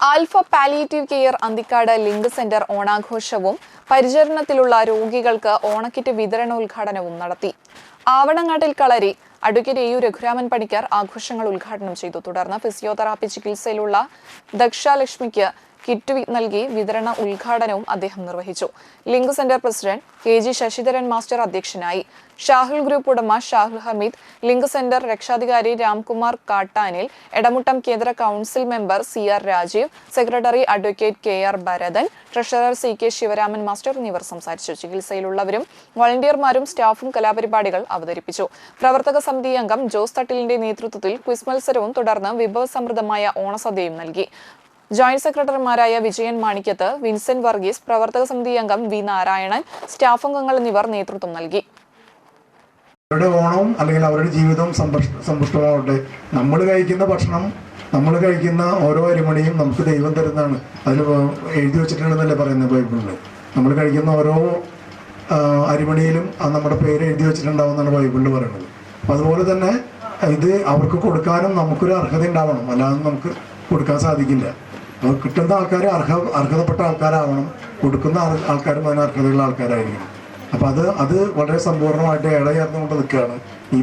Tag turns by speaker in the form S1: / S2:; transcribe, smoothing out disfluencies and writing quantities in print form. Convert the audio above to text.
S1: Alpha palliative care Anthikad link centre ഓണാഘോഷവും പരിചരണത്തിലുള്ള രോഗികൾക്ക് ഓണക്കിറ്റ് വിതരണോദ്ഘാടനവും നടത്തി. ആവണങ്ങാട്ടിൽ കളരി അഡ്വക്കേറ്റ് AU രഘുരാമൻ പണിക്കർ ആഘോഷങ്ങൾ ഉദ്ഘാടനം ചെയ്തു. തുടർന്ന് ഫിസിയോതെറാപ്പി ചികിത്സയിലുള്ള ദക്ഷാലക്ഷ്മിക്ക് കിറ്റ് നൽകി വിതരണ ഉദ്ഘാടനവും അദ്ദേഹം നിർവഹിച്ചു. Link centre president KG Sasidharan master അധ്യക്ഷനായി. ഷാഹുൽ ഗ്രൂപ്പ് ഉടമ ഷാഹുൽ ഹമീദ്, ലിങ്ക് സെന്റർ രക്ഷാധികാരി രാംകുമാർ കാട്ടാനിൽ, എടമുട്ടം കേന്ദ്ര council member CR Rajeev, secretary advocate KR Bharathan, treasurer CK Sivaraman master എന്നിവർ സംസാരിച്ചു. ചികിത്സയിലുള്ളവരും വോളണ്ടിയർമാരും സ്റ്റാഫും കലാപരിപാടികൾ അവതരിപ്പിച്ചു. പ്രവർത്തക സമിതി അംഗം ജോസ് തട്ടിലിന്റെ നേതൃത്വത്തിൽ ക്വിസ് മത്സരവും തുടർന്ന് വിഭവസമൃദ്ധമായ ഓണസദ്യയും നൽകി. ജോയിന്റ് സെക്രട്ടറിമാരായ വിജയൻ മാണിക്കത്ത്, വിൻസെന്റ് വർഗീസ്, പ്രവർത്തക സമിതി അംഗം V നാരായണൻ, സ്റ്റാഫ് അംഗങ്ങൾ എന്നിവർ നേതൃത്വം നൽകി.
S2: അവരുടെ ഓണവും അല്ലെങ്കിൽ അവരുടെ ജീവിതവും സമ്പുഷ്ടമാവട്ടെ. നമ്മൾ കഴിക്കുന്ന ഭക്ഷണം, നമ്മൾ കഴിക്കുന്ന ഓരോ അരിമണിയും നമുക്ക് ദൈവം തരുന്നതാണ്. അതിൽ എഴുതി വെച്ചിട്ടുണ്ടെന്നല്ലേ പറയുന്നത് ബൈബിളിൽ. നമ്മൾ കഴിക്കുന്ന ഓരോ അരിമണിയിലും നമ്മുടെ പേര് എഴുതി വെച്ചിട്ടുണ്ടാവുമെന്നാണ് ബൈബിളിൽ പറയുന്നത്. അപ്പം അതുപോലെ തന്നെ ഇത് അവർക്ക് കൊടുക്കാനും നമുക്കൊരു അർഹത ഉണ്ടാവണം, അല്ലാതെ നമുക്ക് കൊടുക്കാൻ സാധിക്കില്ല. അപ്പോൾ കിട്ടുന്ന ആൾക്കാർ അർഹതപ്പെട്ട ആൾക്കാരാവണം, കൊടുക്കുന്ന ആൾക്കാരും അതിന് അർഹതയുള്ള ആൾക്കാരായിരിക്കണം. അപ്പം അത് വളരെ സമ്പൂർണ്ണമായിട്ട് ഇടചേർന്നുകൊണ്ട് നിൽക്കുകയാണ് ഈ